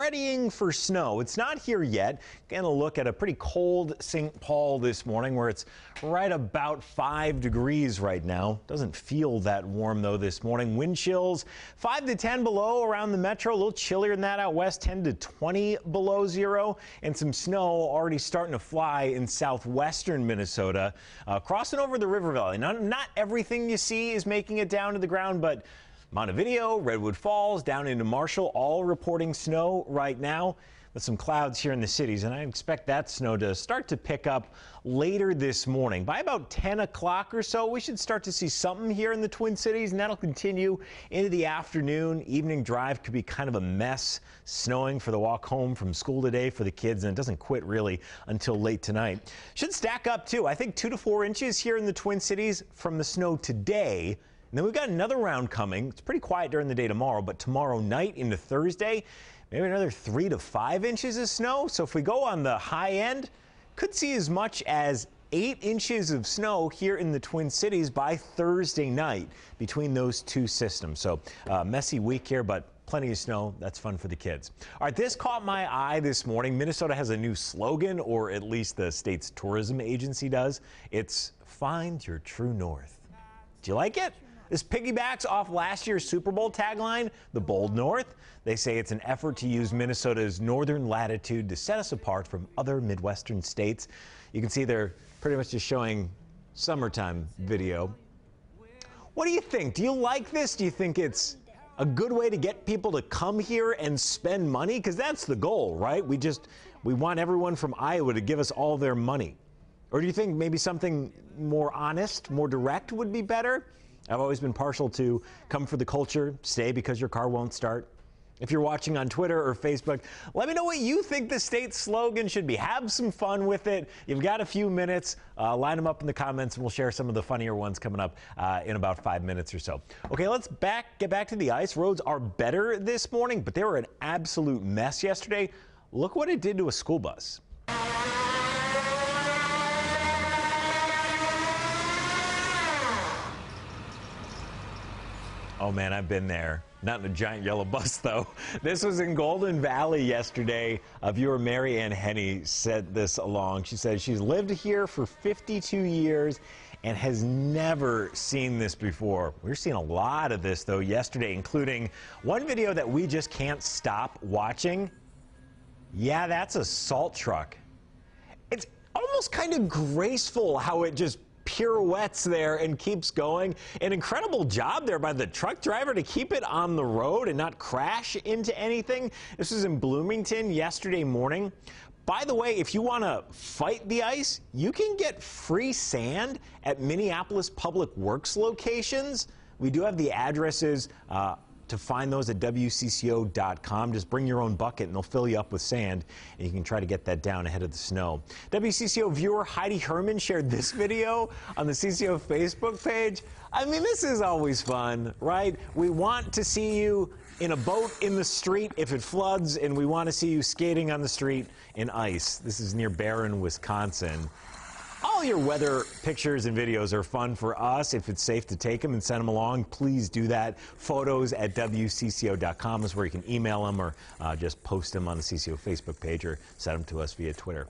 readying for snow. It's not here yet. Getting a look at a pretty cold St. Paul this morning where it's right about 5 degrees right now. Doesn't feel that warm though this morning. Wind chills 5 to 10 below around the metro. A little chillier than that out west, 10 to 20 below zero. And some snow already starting to fly in southwestern Minnesota, crossing over the river valley. Not everything you see is making it down to the ground, but Montevideo, Redwood Falls, down into Marshall, all reporting snow right now with some clouds here in the cities. And I expect that snow to start to pick up later this morning. By about 10 o'clock or so, we should start to see something here in the Twin Cities, and that'll continue into the afternoon. Evening drive could be kind of a mess, snowing for the walk home from school today for the kids, and it doesn't quit really until late tonight. Should stack up too. I think 2 to 4 inches here in the Twin Cities from the snow today. And then we've got another round coming. It's pretty quiet during the day tomorrow, but tomorrow night into Thursday, maybe another 3 to 5 inches of snow. So if we go on the high end, could see as much as 8 inches of snow here in the Twin Cities by Thursday night between those two systems. So messy week here, but plenty of snow. That's fun for the kids. All right, this caught my eye this morning. Minnesota has a new slogan, or at least the state's tourism agency does. It's "Find Your True North." Do you like it? This piggybacks off last year's Super Bowl tagline, "The Bold North." They say it's an effort to use Minnesota's northern latitude to set us apart from other Midwestern states. You can see they're pretty much just showing summertime video. What do you think? Do you like this? Do you think it's a good way to get people to come here and spend money? Because that's the goal, right? We want everyone from Iowa to give us all their money. Or do you think maybe something more honest, more direct would be better? I've always been partial to come for the culture, stay because your car won't start. If you're watching on Twitter or Facebook, let me know what you think the state slogan should be. Have some fun with it. You've got a few minutes. Line them up in the comments, and we'll share some of the funnier ones coming up in about 5 minutes or so. Okay, let's get back to the ice. Roads are better this morning, but they were an absolute mess yesterday. Look what it did to a school bus. Oh man, I've been there. Not in a giant yellow bus though. This was in Golden Valley yesterday. Viewer Mary Ann Henney sent this along. She said she's lived here for 52 years and has never seen this before. We're seeing a lot of this though yesterday, including one video that we just can't stop watching. Yeah, that's a salt truck. It's almost kind of graceful how it just pirouettes there and keeps going. An incredible job there by the truck driver to keep it on the road and not crash into anything. This was in Bloomington yesterday morning. By the way, if you want to fight the ice, you can get free sand at Minneapolis Public Works locations. We do have the addresses to find those at WCCO.com. Just bring your own bucket and they'll fill you up with sand, and you can try to get that down ahead of the snow. WCCO viewer Heidi Herman shared this video on the CCO Facebook page. I mean, this is always fun, right? We want to see you in a boat in the street if it floods, and we want to see you skating on the street in ice. This is near Barron, Wisconsin. All your weather pictures and videos are fun for us. If it's safe to take them and send them along, please do that. Photos at WCCO.com is where you can email them or just post them on the CCO Facebook page or send them to us via Twitter.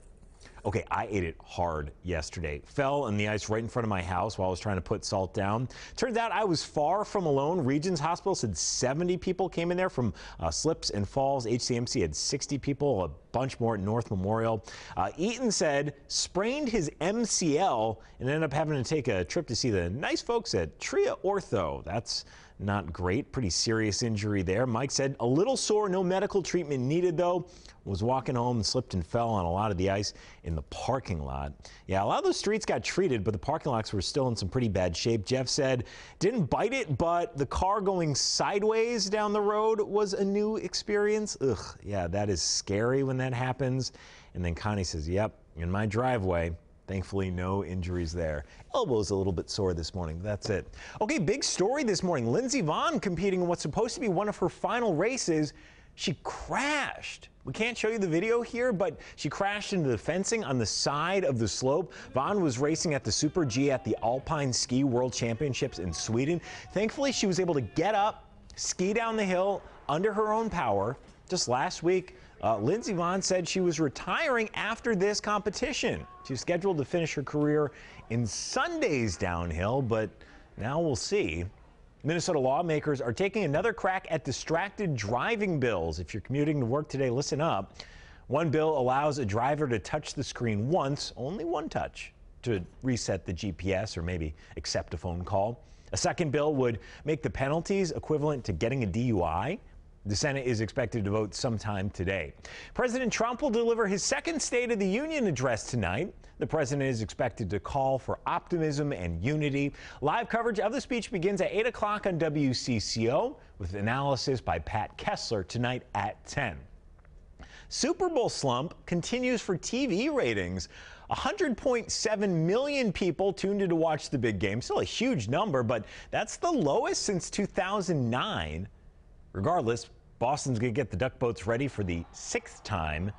Okay, I ate it hard yesterday. Fell in the ice right in front of my house while I was trying to put salt down. Turns out I was far from alone. Regions Hospital said 70 people came in there from slips and falls. HCMC had 60 people, a bunch more at North Memorial. Eaton said sprained his MCL and ended up having to take a trip to see the nice folks at Tria Ortho. That's not great. Pretty serious injury there. Mike said a little sore, no medical treatment needed though. Was walking home and slipped and fell on a lot of the ice in the parking lot. Yeah, a lot of those streets got treated, but the parking lots were still in some pretty bad shape. Jeff said didn't bite it, but the car going sideways down the road was a new experience. Ugh, yeah, that is scary when that happens. And then Connie says, yep, in my driveway. Thankfully, no injuries there. Elbow's a little bit sore this morning, but that's it. Okay, big story this morning. Lindsey Vonn competing in what's supposed to be one of her final races. She crashed. We can't show you the video here, but she crashed into the fencing on the side of the slope. Vonn was racing at the Super G at the Alpine Ski World Championships in Sweden. Thankfully, she was able to get up, ski down the hill under her own power. Just last week, Lindsey Vonn said she was retiring after this competition. She was scheduled to finish her career in Sunday's downhill, but now we'll see. Minnesota lawmakers are taking another crack at distracted driving bills. If you're commuting to work today, listen up. One bill allows a driver to touch the screen once, only one touch, to reset the GPS or maybe accept a phone call. A second bill would make the penalties equivalent to getting a DUI. The Senate is expected to vote sometime today. President Trump will deliver his second State of the Union address tonight. The president is expected to call for optimism and unity. Live coverage of the speech begins at 8 o'clock on WCCO with analysis by Pat Kessler tonight at 10. Super Bowl slump continues for TV ratings. 100.7 million people tuned in to watch the big game. Still a huge number, but that's the lowest since 2009. Regardless, Boston's going to get the Duck Boats ready for the 6th time.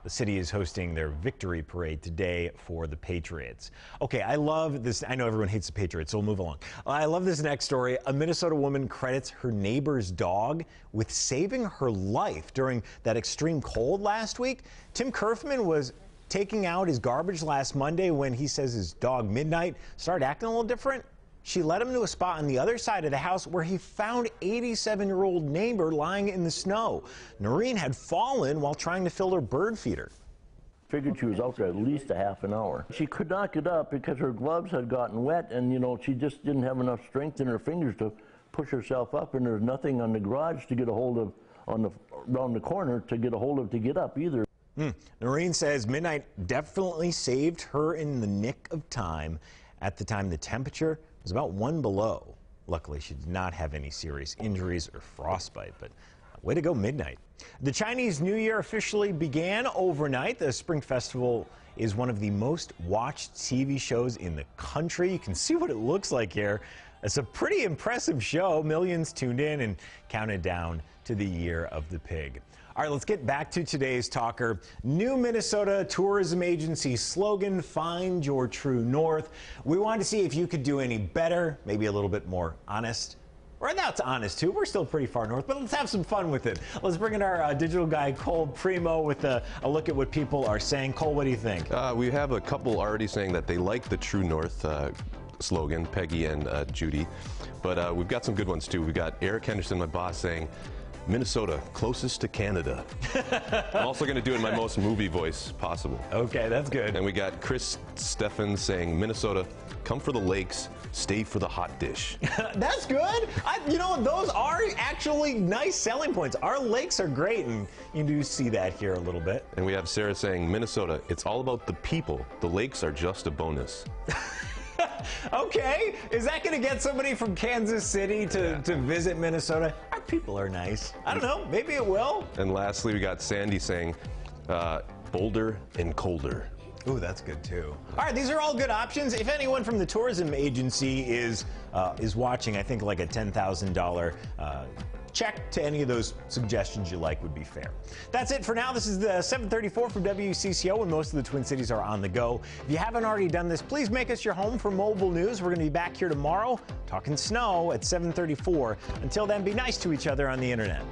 The city is hosting their victory parade today for the Patriots. Okay, I love this. I know everyone hates the Patriots, so we'll move along. I love this next story. A Minnesota woman credits her neighbor's dog with saving her life during that extreme cold last week. Tim Kerfman was taking out his garbage last Monday when he says his dog Midnight started acting a little different. She led him to a spot on the other side of the house where he found 87-year-old neighbor lying in the snow. Noreen had fallen while trying to fill her bird feeder. Figured she was out there at least a half an hour. She could not get up because her gloves had gotten wet, and she just didn't have enough strength in her fingers to push herself up, and there's nothing on the garage to get a hold of around the corner to get a hold of to get up either. Noreen says Midnight definitely saved her in the nick of time. At the time, the temperature was about 1 below. Luckily, she did not have any serious injuries or frostbite, but way to go, Midnight. The Chinese New Year officially began overnight. The Spring Festival is one of the most watched TV shows in the country. You can see what it looks like here. It's a pretty impressive show. Millions tuned in and counted down to the Year of the Pig. All right, let's get back to today's talker. New Minnesota tourism agency slogan, Find Your True North. We wanted to see if you could do any better, maybe a little bit more honest. Or that's honest, too. We're still pretty far north, but let's have some fun with it. Let's bring in our digital guy, Cole Primo, with a look at what people are saying. Cole, what do you think? We have a couple already saying that they like the True North slogan, Peggy and Judy. But we've got some good ones, too. We've got Eric Henderson, my boss, saying, Minnesota, closest to Canada. I'm also going to do it in my most movie voice possible. Okay, that's good. And we got Chris Steffen saying, Minnesota, come for the lakes, stay for the hot dish. That's good. Those are actually nice selling points. Our lakes are great, and you do see that here a little bit. And we have Sarah saying, Minnesota, it's all about the people. The lakes are just a bonus. Okay, is that going to get somebody from Kansas City to visit Minnesota? Our people are nice. I don't know, maybe it will. And lastly, we got Sandy saying, bolder and colder. Ooh, that's good too. All right, these are all good options. If anyone from the tourism agency is watching, I think like a $10,000 check to any of those suggestions you like would be fair. That's it for now. This is the 7:34 from WCCO, when most of the Twin Cities are on the go. If you haven't already done this, please make us your home for mobile news. We're going to be back here tomorrow talking snow at 7:34. Until then, be nice to each other on the internet.